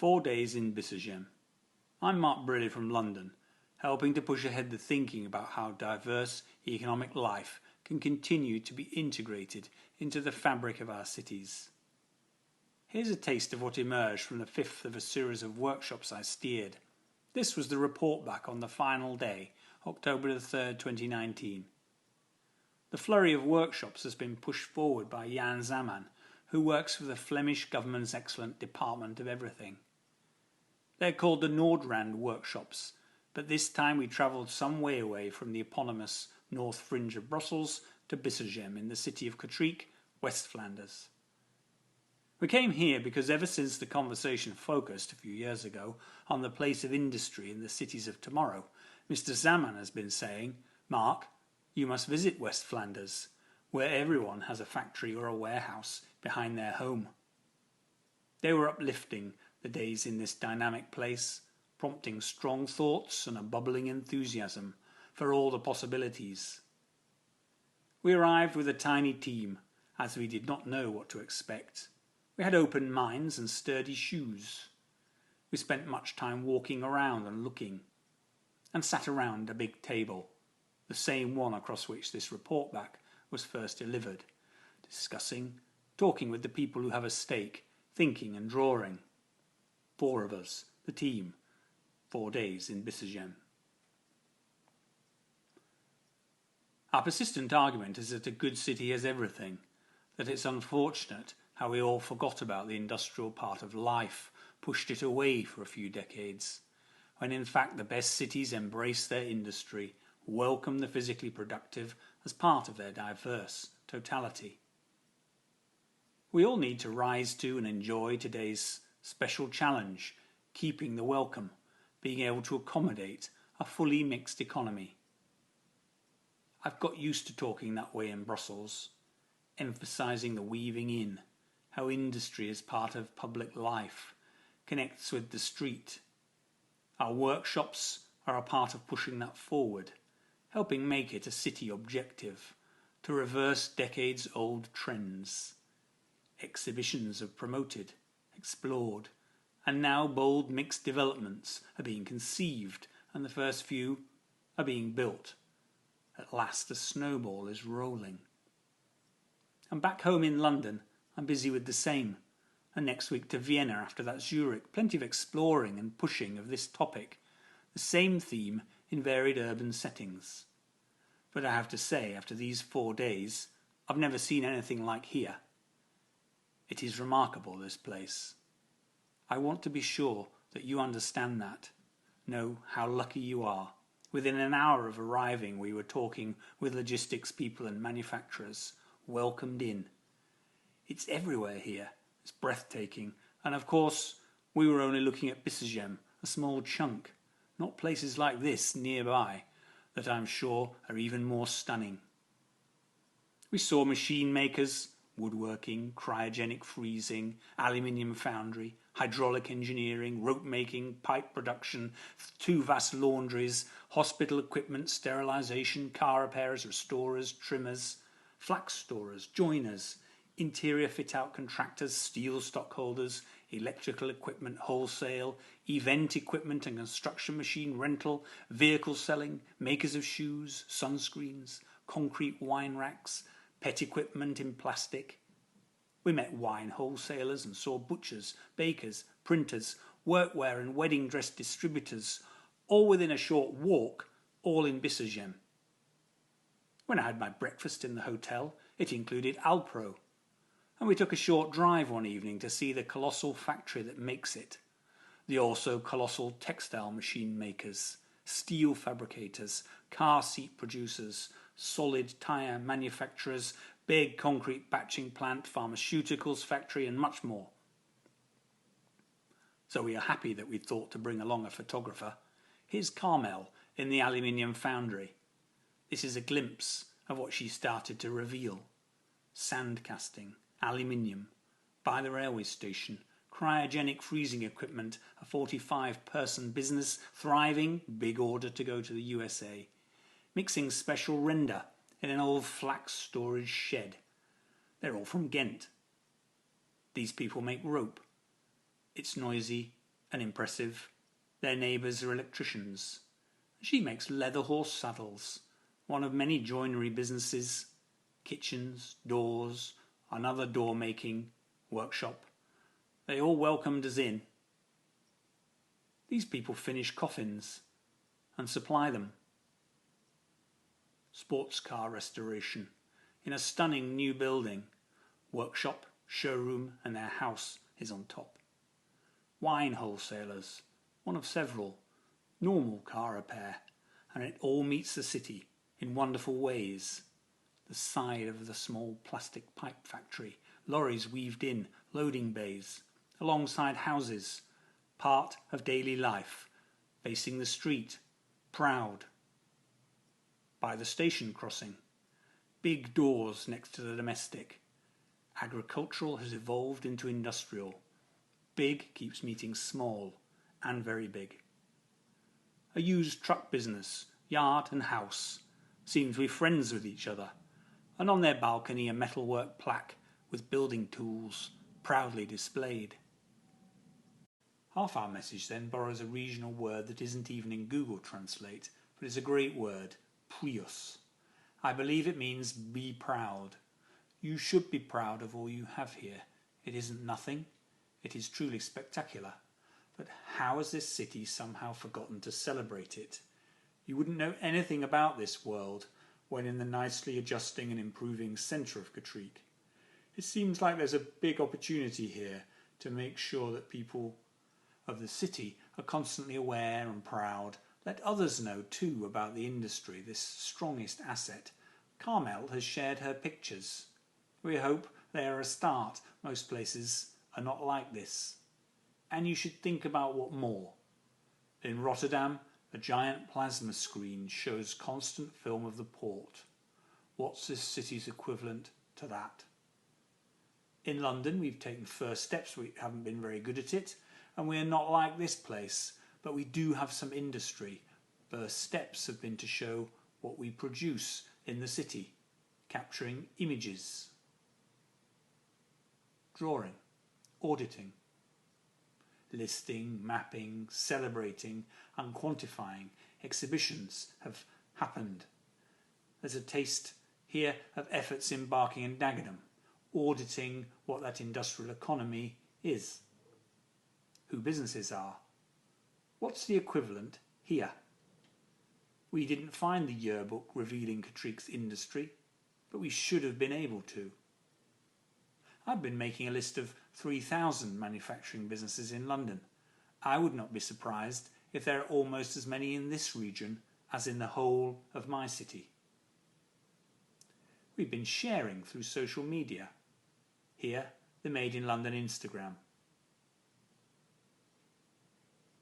4 days in Bissegem. I'm Mark Brearley from London, helping to push ahead the thinking about how diverse economic life can continue to be integrated into the fabric of our cities. Here's a taste of what emerged from the fifth of a series of workshops I steered. This was the report back on the final day, October the 3rd, 2019. The flurry of workshops has been pushed forward by Jan Zaman, who works for the Flemish government's excellent Department of Everything. They're called the Noordrand workshops, but this time we travelled some way away from the eponymous north fringe of Brussels to Bissegem in the city of Kortrijk, West Flanders. We came here because ever since the conversation focused a few years ago on the place of industry in the cities of tomorrow, Mr. Zaman has been saying, "Mark, you must visit West Flanders, where everyone has a factory or a warehouse behind their home." They were uplifting, the days in this dynamic place, prompting strong thoughts and a bubbling enthusiasm for all the possibilities. We arrived with a tiny team, as we did not know what to expect. We had open minds and sturdy shoes. We spent much time walking around and looking, and sat around a big table, the same one across which this report back was first delivered, discussing, talking with the people who have a stake, thinking and drawing. 4 of us, the team, 4 days in Bissegem. Our persistent argument is that a good city has everything, that it's unfortunate how we all forgot about the industrial part of life, pushed it away for a few decades, when in fact the best cities embrace their industry, welcome the physically productive as part of their diverse totality. We all need to rise to and enjoy today's special challenge, keeping the welcome, being able to accommodate a fully mixed economy. I've got used to talking that way in Brussels, emphasising the weaving in, how industry is part of public life, connects with the street. Our workshops are a part of pushing that forward, helping make it a city objective, to reverse decades-old trends. Exhibitions have promoted, explored, and now bold mixed developments are being conceived and the first few are being built. At last the snowball is rolling. And back home in London, I'm busy with the same, and next week to Vienna, after that Zurich, plenty of exploring and pushing of this topic, the same theme in varied urban settings. But I have to say, after these 4 days, I've never seen anything like here. It is remarkable, this place. I want to be sure that you understand that, know how lucky you are. Within an hour of arriving, we were talking with logistics people and manufacturers, welcomed in. It's everywhere here. It's breathtaking. And of course, we were only looking at Bissegem, a small chunk, not places like this nearby, that I'm sure are even more stunning. We saw machine makers, woodworking, cryogenic freezing, aluminium foundry, hydraulic engineering, rope making, pipe production, 2 vast laundries, hospital equipment, sterilisation, car repairers, restorers, trimmers, flax storers, joiners, interior fit-out contractors, steel stockholders, electrical equipment wholesale, event equipment and construction machine rental, vehicle selling, makers of shoes, sunscreens, concrete wine racks, pet equipment in plastic. We met wine wholesalers and saw butchers, bakers, printers, workwear and wedding dress distributors, all within a short walk, all in Bissegem. When I had my breakfast in the hotel, it included Alpro, and we took a short drive one evening to see the colossal factory that makes it, the also colossal textile machine makers, steel fabricators, car seat producers, solid tyre manufacturers, big concrete batching plant, pharmaceuticals factory and much more. So we are happy that we thought to bring along a photographer. Here's Carmel in the aluminium foundry. This is a glimpse of what she started to reveal. Sand casting, aluminium, by the railway station, cryogenic freezing equipment, a 45-person business, thriving, big order to go to the USA. Mixing special render in an old flax storage shed. They're all from Ghent. These people make rope. It's noisy, and impressive. Their neighbours are electricians. She makes leather horse saddles, one of many joinery businesses, kitchens, doors, another door-making workshop. They all welcomed us in. These people finish coffins and supply them. Sports car restoration in a stunning new building. Workshop, showroom and their house is on top. Wine wholesalers, one of several. Normal car repair, and it all meets the city in wonderful ways. The side of the small plastic pipe factory, lorries weaved in, loading bays, alongside houses, part of daily life, facing the street, proud. By the station crossing, big doors next to the domestic. Agricultural has evolved into industrial. Big keeps meeting small and very big. A used truck business, yard and house, seem to be friends with each other, and on their balcony a metalwork plaque with building tools proudly displayed. Half our message then borrows a regional word that isn't even in Google Translate, but is a great word, prius. I believe it means be proud. You should be proud of all you have here. It isn't nothing, it is truly spectacular. But how has this city somehow forgotten to celebrate it? You wouldn't know anything about this world when in the nicely adjusting and improving centre of Kortrijk. It seems like there's a big opportunity here to make sure that people of the city are constantly aware and proud. Let others know too about the industry, this strongest asset. Carmel has shared her pictures. We hope they are a start. Most places are not like this. And you should think about what more. In Rotterdam, a giant plasma screen shows constant film of the port. What's this city's equivalent to that? In London, we've taken first steps. We haven't been very good at it, and we are not like this place, but we do have some industry. First steps have been to show what we produce in the city, capturing images, drawing, auditing, listing, mapping, celebrating and quantifying. Exhibitions have happened. There's a taste here of efforts in Barking and Dagenham, auditing what that industrial economy is, who businesses are. What's the equivalent here? We didn't find the yearbook revealing Kortrijk's industry, but we should have been able to. I've been making a list of 3,000 manufacturing businesses in London. I would not be surprised if there are almost as many in this region as in the whole of my city. We've been sharing through social media. Here, the Made in London Instagram.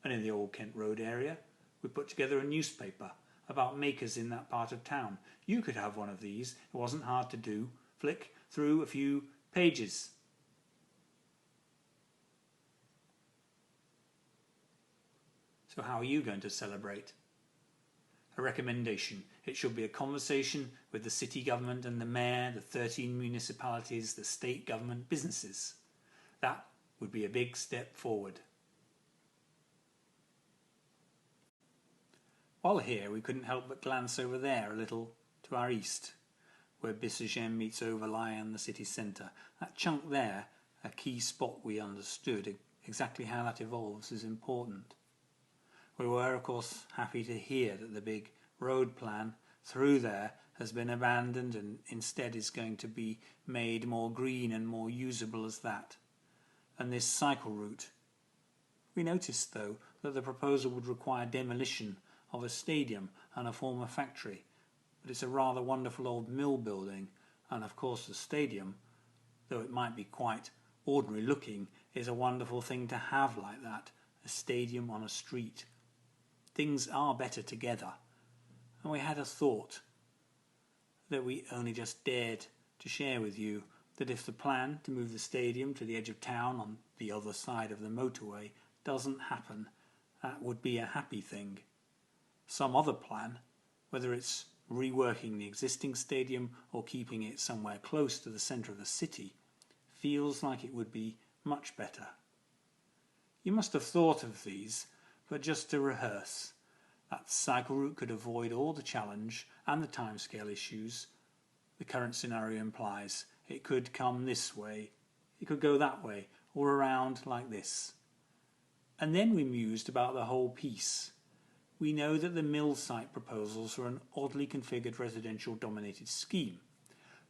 And in the Old Kent Road area, we put together a newspaper about makers in that part of town. You could have one of these. It wasn't hard to do. Flick through a few pages. So how are you going to celebrate? A recommendation. It should be a conversation with the city government and the mayor, the 13 municipalities, the state government, businesses. That would be a big step forward. While here, we couldn't help but glance over there a little to our east, where Bissegem meets Overlay and the city centre. That chunk there, a key spot we understood. Exactly how that evolves is important. We were, of course, happy to hear that the big road plan through there has been abandoned and instead is going to be made more green and more usable as that. And this cycle route. We noticed, though, that the proposal would require demolition of a stadium and a former factory. But it's a rather wonderful old mill building, and of course the stadium, though it might be quite ordinary looking, is a wonderful thing to have like that, a stadium on a street. Things are better together, and we had a thought that we only just dared to share with you, that if the plan to move the stadium to the edge of town on the other side of the motorway doesn't happen, that would be a happy thing. Some other plan, whether it's reworking the existing stadium or keeping it somewhere close to the centre of the city, feels like it would be much better. You must have thought of these, but just to rehearse. That cycle route could avoid all the challenge and the timescale issues the current scenario implies. It could come this way, it could go that way, or around like this. And then we mused about the whole piece. We know that the mill site proposals are an oddly configured residential dominated scheme,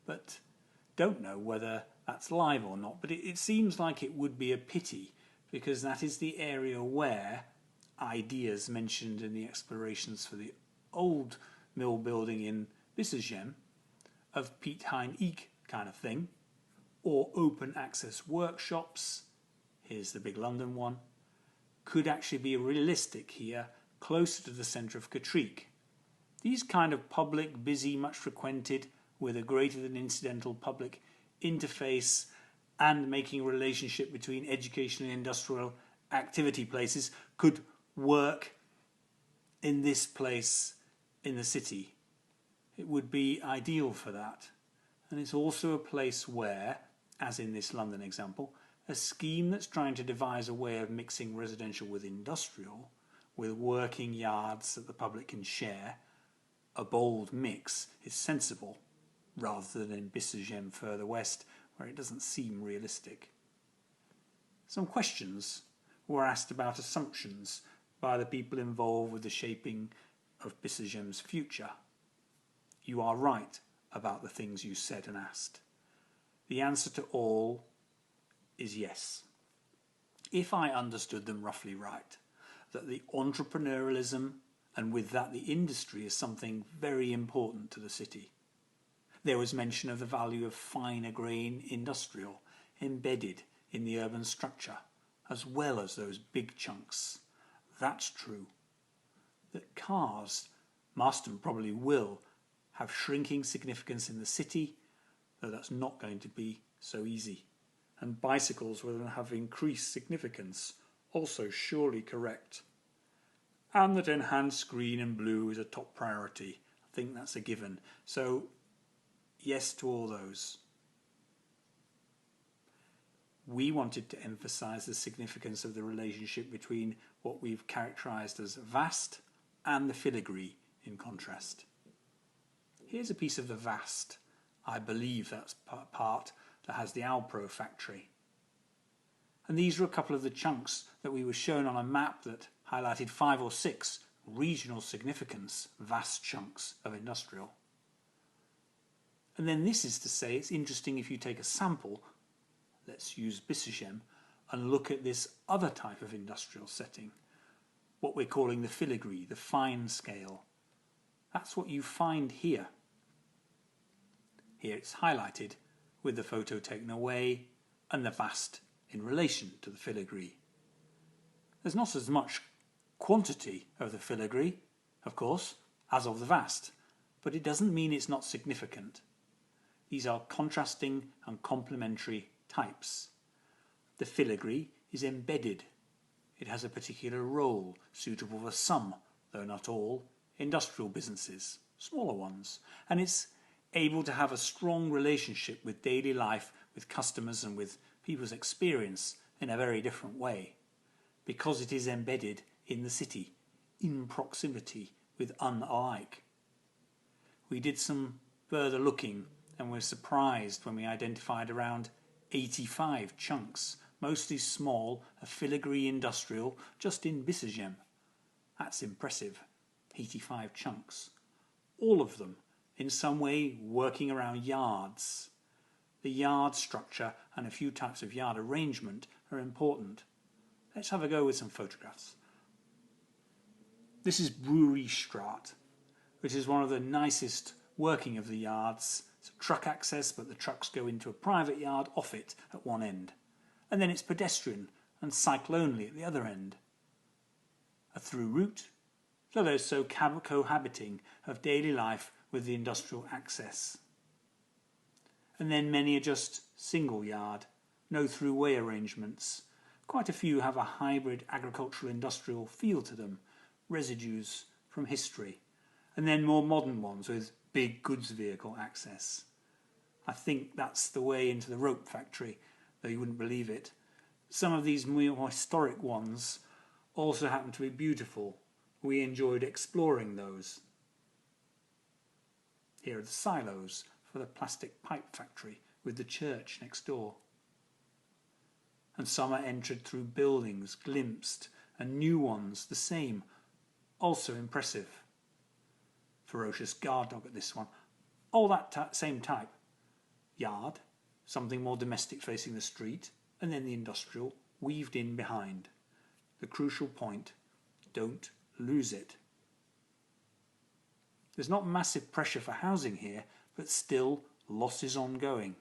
but don't know whether that's live or not. But it seems like it would be a pity, because that is the area where ideas mentioned in the explorations for the old mill building in Bissegem, of Piet Hein Eek kind of thing, or open access workshops, here's the big London one, could actually be realistic here, closer to the centre of Kortrijk. These kind of public, busy, much frequented, with a greater than incidental public interface and making a relationship between education and industrial activity places could work in this place in the city. It would be ideal for that. And it's also a place where, as in this London example, a scheme that's trying to devise a way of mixing residential with industrial, with working yards that the public can share, a bold mix, is sensible, rather than in Bissegem further west, where it doesn't seem realistic. Some questions were asked about assumptions by the people involved with the shaping of Bissegem's future. You are right about the things you said and asked. The answer to all is yes. If I understood them roughly right, that the entrepreneurialism and with that the industry is something very important to the city. There was mention of the value of finer grain industrial embedded in the urban structure, as well as those big chunks. That's true. That cars must and probably will have shrinking significance in the city, though that's not going to be so easy. And bicycles will have increased significance, also surely correct. And that enhanced green and blue is a top priority. I think that's a given. So, yes to all those. We wanted to emphasise the significance of the relationship between what we've characterised as vast and the filigree in contrast. Here's a piece of the vast. I believe that's part that has the Alpro factory. And these are a couple of the chunks that we were shown on a map that highlighted 5 or 6 regional significance, vast chunks of industrial. And then this is to say it's interesting if you take a sample, let's use Bissegem, and look at this other type of industrial setting, what we're calling the filigree, the fine scale. That's what you find here. Here it's highlighted with the photo taken away and the vast in relation to the filigree. There's not as much quantity of the filigree, of course, as of the vast, but it doesn't mean it's not significant. These are contrasting and complementary types. The filigree is embedded. It has a particular role suitable for some, though not all, industrial businesses, smaller ones, and it's able to have a strong relationship with daily life, with customers and with people's experience in a very different way, because it is embedded in the city, in proximity with unalike. We did some further looking and were surprised when we identified around 85 chunks, mostly small, of filigree industrial just in Bissegem. That's impressive, 85 chunks. All of them in some way working around yards. The yard structure and a few types of yard arrangement are important. Let's have a go with some photographs. This is Brewerystraat, which is one of the nicest working of the yards. It's truck access, but the trucks go into a private yard off it at one end. And then it's pedestrian and cycle only at the other end. A through route, so there's so cohabiting of daily life with the industrial access. And then many are just single yard, no throughway arrangements. Quite a few have a hybrid agricultural industrial feel to them, residues from history. And then more modern ones with big goods vehicle access. I think that's the way into the rope factory, though you wouldn't believe it. Some of these more historic ones also happen to be beautiful. We enjoyed exploring those. Here are the silos for the plastic pipe factory with the church next door. And some are entered through buildings, glimpsed, and new ones, the same, also impressive. Ferocious guard dog at this one. All that same type. Yard, something more domestic facing the street, and then the industrial, weaved in behind. The crucial point, don't lose it. There's not massive pressure for housing here, but still loss is ongoing.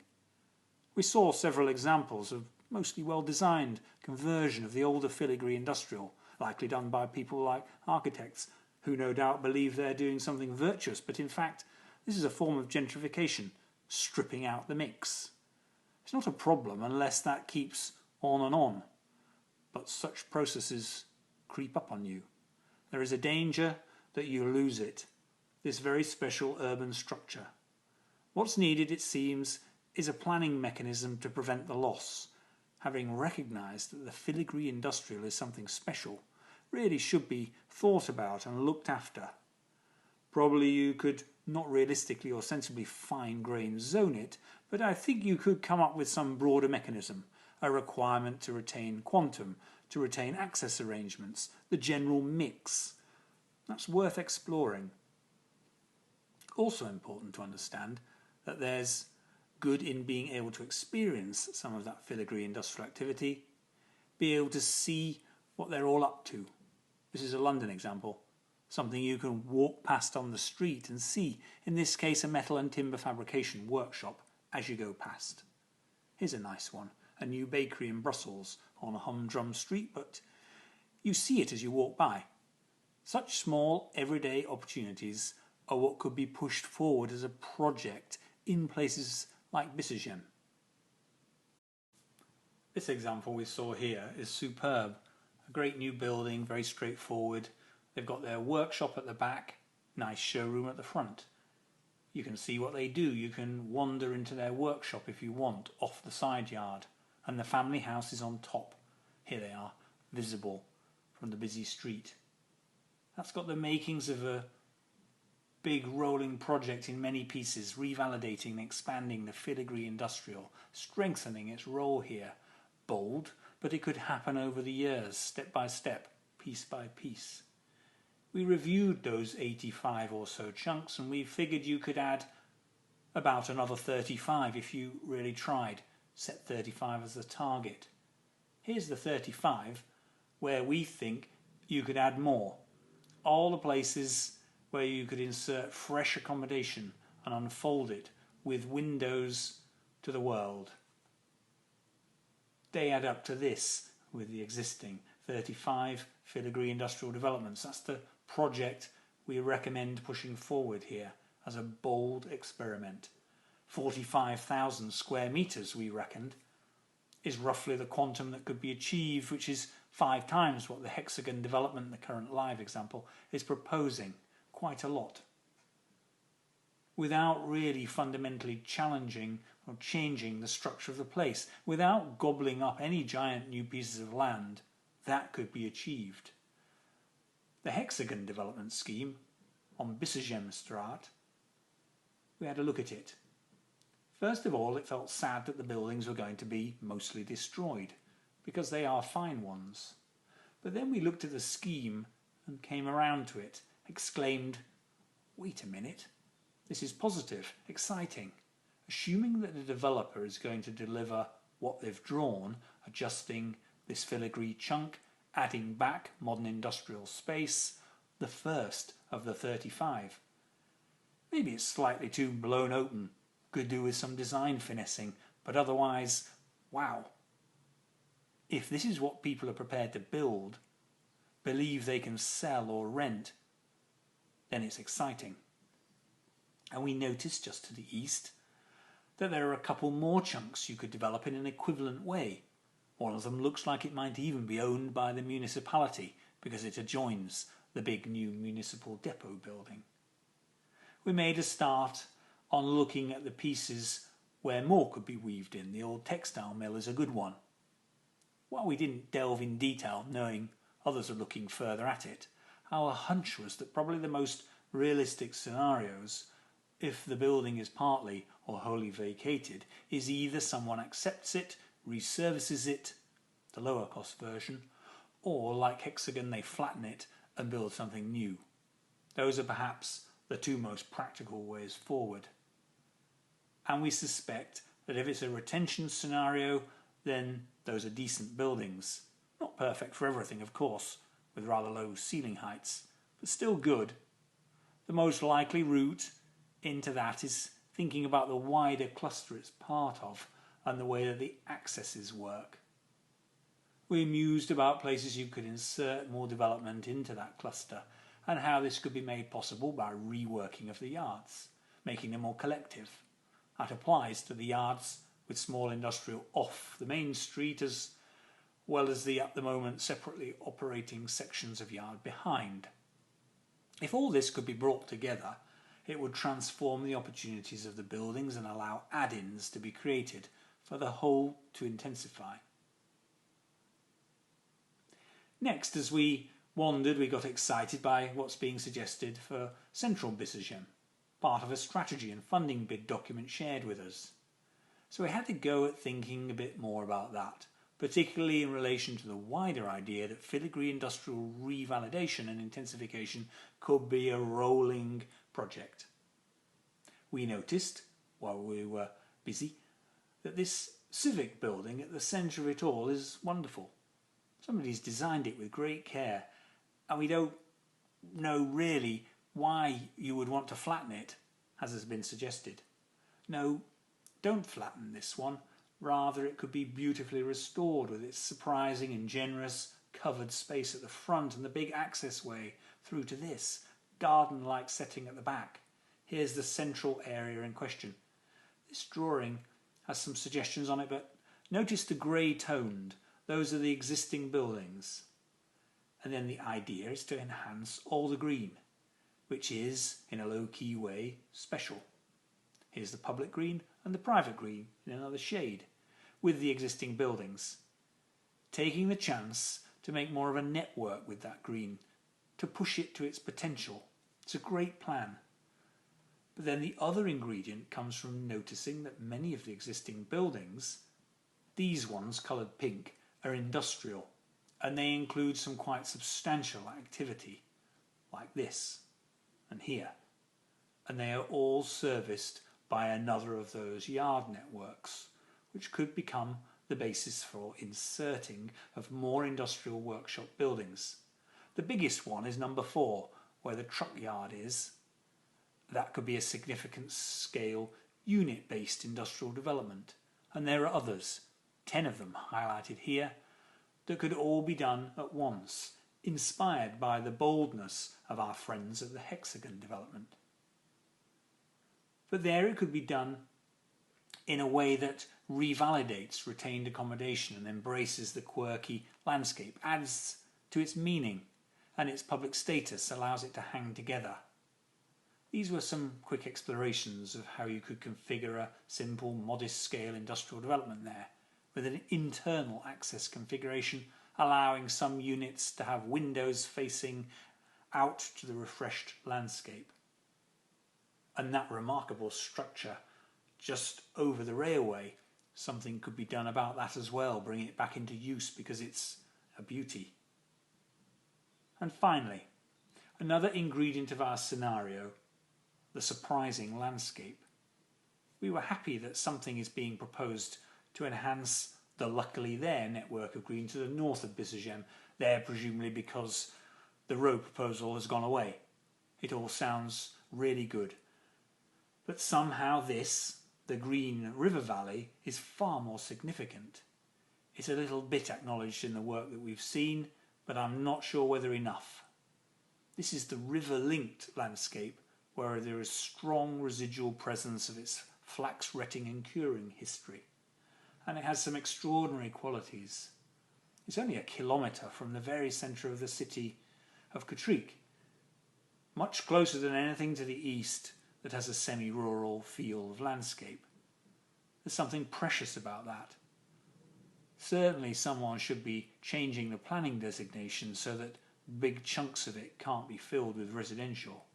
We saw several examples of mostly well-designed conversion of the older filigree industrial, likely done by people like architects, who no doubt believe they're doing something virtuous, but in fact this is a form of gentrification, stripping out the mix. It's not a problem unless that keeps on and on, but such processes creep up on you. There is a danger that you lose it, this very special urban structure. What's needed, it seems, is a planning mechanism to prevent the loss. Having recognised that the filigree industrial is something special, really should be thought about and looked after. Probably you could not realistically or sensibly fine-grained zone it, but I think you could come up with some broader mechanism, a requirement to retain quantum, to retain access arrangements, the general mix. That's worth exploring. Also important to understand that there's good in being able to experience some of that filigree industrial activity, be able to see what they're all up to. This is a London example, something you can walk past on the street and see, in this case a metal and timber fabrication workshop as you go past. Here's a nice one, a new bakery in Brussels on a humdrum street, but you see it as you walk by. Such small everyday opportunities are what could be pushed forward as a project in places like Bissegem. This example we saw here is superb. A great new building, very straightforward. They've got their workshop at the back, nice showroom at the front. You can see what they do. You can wander into their workshop if you want, off the side yard. And the family house is on top. Here they are, visible from the busy street. That's got the makings of a big rolling project in many pieces, revalidating and expanding the filigree industrial, strengthening its role here. Bold, but it could happen over the years, step by step, piece by piece. We reviewed those 85 or so chunks, and we figured you could add about another 35 if you really tried. Set 35 as the target. Here's the 35 where we think you could add more. All the places where you could insert fresh accommodation and unfold it with windows to the world. They add up to this with the existing 35 filigree industrial developments. That's the project we recommend pushing forward here as a bold experiment. 45,000 square metres, we reckoned, is roughly the quantum that could be achieved, which is 5 times what the hexagon development, the current live example, is proposing. Quite a lot. Without really fundamentally challenging or changing the structure of the place, without gobbling up any giant new pieces of land, that could be achieved. The hexagon development scheme on Bissegem Straat, we had a look at it. First of all, it felt sad that the buildings were going to be mostly destroyed, because they are fine ones. But then we looked at the scheme and came around to it, exclaimed, wait a minute, this is positive, exciting. Assuming that the developer is going to deliver what they've drawn, adjusting this filigree chunk, adding back modern industrial space, the first of the 35. Maybe it's slightly too blown open, could do with some design finessing, but otherwise, wow. If this is what people are prepared to build, believe they can sell or rent, then it's exciting. And we noticed just to the east that there are a couple more chunks you could develop in an equivalent way. One of them looks like it might even be owned by the municipality because it adjoins the big new municipal depot building. We made a start on looking at the pieces where more could be weaved in. The old textile mill is a good one. While we didn't delve in detail, knowing others are looking further at it, our hunch was that probably the most realistic scenarios, if the building is partly or wholly vacated, is either someone accepts it, resurfaces it, the lower cost version, or like Hexagon they flatten it and build something new. Those are perhaps the two most practical ways forward. And we suspect that if it's a retention scenario, then those are decent buildings. Not perfect for everything, of course, with rather low ceiling heights, but still good. The most likely route into that is thinking about the wider cluster it's part of and the way that the accesses work. We mused about places you could insert more development into that cluster and how this could be made possible by reworking of the yards, making them more collective. That applies to the yards with small industrial off the main street as well as the at the moment separately operating sections of yard behind. If all this could be brought together, it would transform the opportunities of the buildings and allow add-ins to be created for the whole to intensify. Next, as we wandered, we got excited by what's being suggested for central Bissegem, part of a strategy and funding bid document shared with us. So we had to go at thinking a bit more about that, particularly in relation to the wider idea that filigree industrial revalidation and intensification could be a rolling project. We noticed, while we were busy, that this civic building at the centre of it all is wonderful. Somebody's designed it with great care, and we don't know really why you would want to flatten it, as has been suggested. No, don't flatten this one. Rather, it could be beautifully restored with its surprising and generous covered space at the front and the big access way through to this garden-like setting at the back. Here's the central area in question. This drawing has some suggestions on it, but notice the grey-toned. Those are the existing buildings. And then the idea is to enhance all the green, which is, in a low-key way, special. Here's the public green and the private green in another shade, with the existing buildings. Taking the chance to make more of a network with that green, to push it to its potential. It's a great plan. But then the other ingredient comes from noticing that many of the existing buildings, these ones coloured pink, are industrial, and they include some quite substantial activity, like this and here, and they are all serviced by another of those yard networks, which could become the basis for inserting of more industrial workshop buildings. The biggest one is number 4, where the truck yard is. That could be a significant scale unit-based industrial development, and there are others, 10 of them highlighted here, that could all be done at once, inspired by the boldness of our friends at the Hexagon development. But there it could be done in a way that revalidates retained accommodation and embraces the quirky landscape, adds to its meaning, and its public status allows it to hang together. These were some quick explorations of how you could configure a simple, modest-scale industrial development there, with an internal access configuration allowing some units to have windows facing out to the refreshed landscape. And that remarkable structure just over the railway, something could be done about that as well, bring it back into use because it's a beauty. And finally, another ingredient of our scenario, the surprising landscape. We were happy that something is being proposed to enhance the luckily there network of green to the north of Bissegem, there presumably because the road proposal has gone away. It all sounds really good. But somehow this, the green river valley, is far more significant. It's a little bit acknowledged in the work that we've seen, but I'm not sure whether enough. This is the river-linked landscape where there is strong residual presence of its flax retting and curing history, and it has some extraordinary qualities. It's only a kilometre from the very centre of the city of Kortrijk, much closer than anything to the east that has a semi-rural feel of landscape. There's something precious about that. Certainly someone should be changing the planning designation so that big chunks of it can't be filled with residential.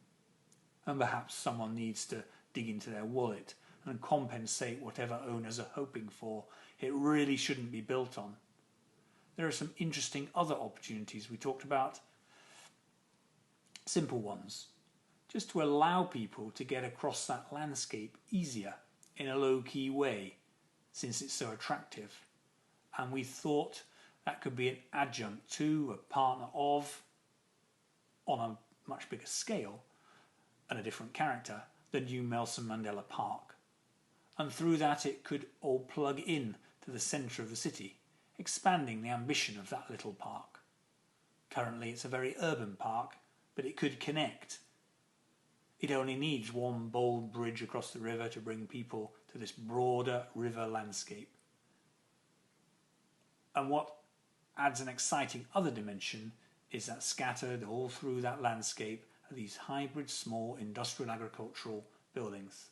And perhaps someone needs to dig into their wallet and compensate whatever owners are hoping for. It really shouldn't be built on. There are some interesting other opportunities we talked about. Simple ones. Just to allow people to get across that landscape easier in a low-key way, since it's so attractive. And we thought that could be an adjunct to, a partner of, on a much bigger scale and a different character, the new Nelson Mandela Park. And through that it could all plug in to the centre of the city, expanding the ambition of that little park. Currently it's a very urban park, but it could connect. It only needs one bold bridge across the river to bring people to this broader river landscape. And what adds an exciting other dimension is that scattered all through that landscape are these hybrid small industrial agricultural buildings.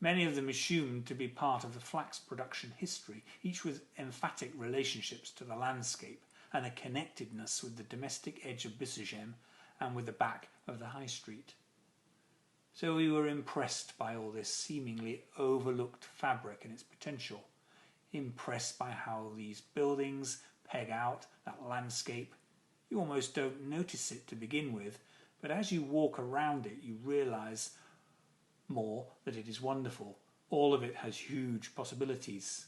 Many of them assumed to be part of the flax production history, each with emphatic relationships to the landscape and a connectedness with the domestic edge of Bissegem and with the back of the high street. So we were impressed by all this seemingly overlooked fabric and its potential, impressed by how these buildings peg out that landscape. You almost don't notice it to begin with, but as you walk around it you realise more that it is wonderful. All of it has huge possibilities.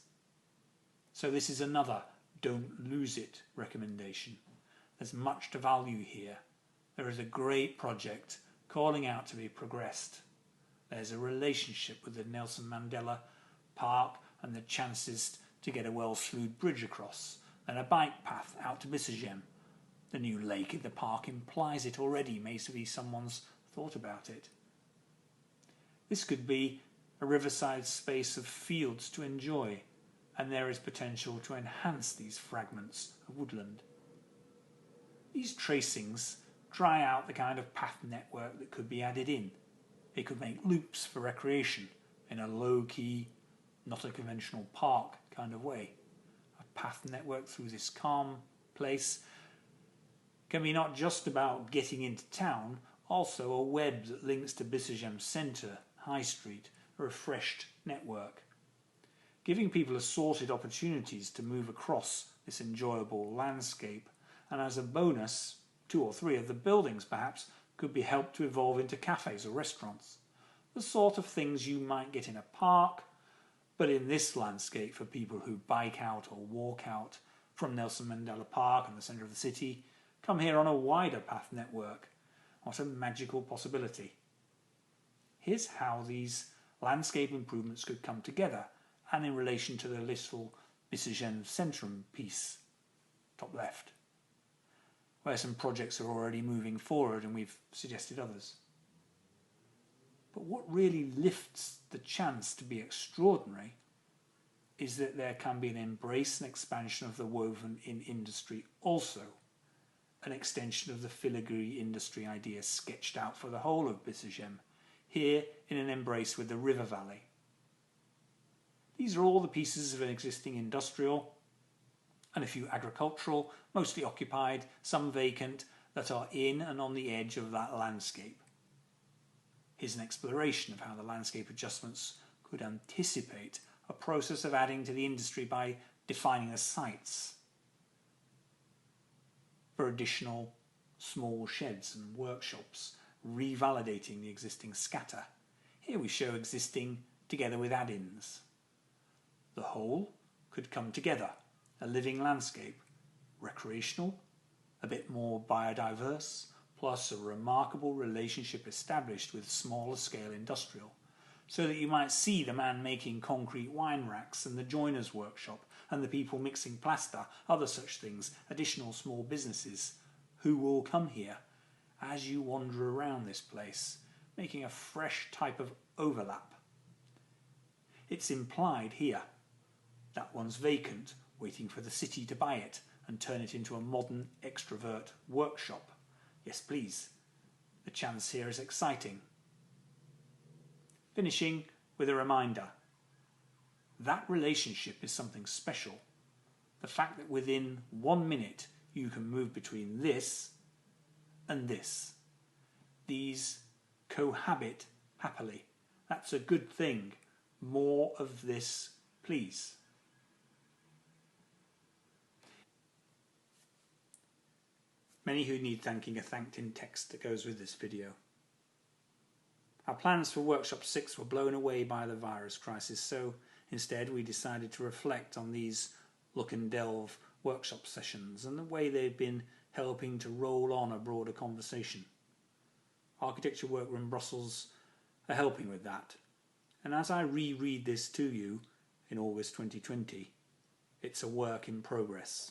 So this is another don't lose it recommendation. There's much to value here. There is a great project calling out to be progressed. There's a relationship with the Nelson Mandela Park and the chances to get a well-slued bridge across, and a bike path out to Bissegem. The new lake in the park implies it already, maybe someone's thought about it. This could be a riverside space of fields to enjoy, and there is potential to enhance these fragments of woodland. These tracings dry out the kind of path network that could be added in. It could make loops for recreation in a low-key, not a conventional park kind of way. A path network through this calm place can be not just about getting into town, also a web that links to Bissegem Centre, High Street, a refreshed network, giving people assorted opportunities to move across this enjoyable landscape, and as a bonus, 2 or 3 of the buildings perhaps could be helped to evolve into cafes or restaurants, the sort of things you might get in a park, but in this landscape for people who bike out or walk out from Nelson Mandela Park and the centre of the city, come here on a wider path network. What a magical possibility. Here's how these landscape improvements could come together, and in relation to the little Bissegem Centrum piece, top left, where some projects are already moving forward and we've suggested others. But what really lifts the chance to be extraordinary is that there can be an embrace and expansion of the woven-in industry also, an extension of the filigree industry idea sketched out for the whole of Bissegem, here in an embrace with the river valley. These are all the pieces of an existing industrial and a few agricultural, mostly occupied, some vacant, that are in and on the edge of that landscape. Here's an exploration of how the landscape adjustments could anticipate a process of adding to the industry by defining the sites for additional small sheds and workshops, revalidating the existing scatter. Here we show existing together with add-ins. The whole could come together, a living landscape, recreational, a bit more biodiverse, plus a remarkable relationship established with smaller scale industrial, so that you might see the man making concrete wine racks and the joiner's workshop and the people mixing plaster, other such things, additional small businesses who will come here as you wander around this place, making a fresh type of overlap. It's implied here that one's vacant, waiting for the city to buy it and turn it into a modern extrovert workshop. Yes, please. The chance here is exciting. Finishing with a reminder. That relationship is something special, The fact that within 1 minute you can move between this and this. These cohabit happily. That's a good thing. More of this, please. Many who need thanking are thanked in text that goes with this video. Our plans for Workshop 6 were blown away by the virus crisis, so instead we decided to reflect on these look and delve workshop sessions and the way they've been helping to roll on a broader conversation. Architecture Workroom Brussels are helping with that, and as I reread this to you in August 2020, it's a work in progress.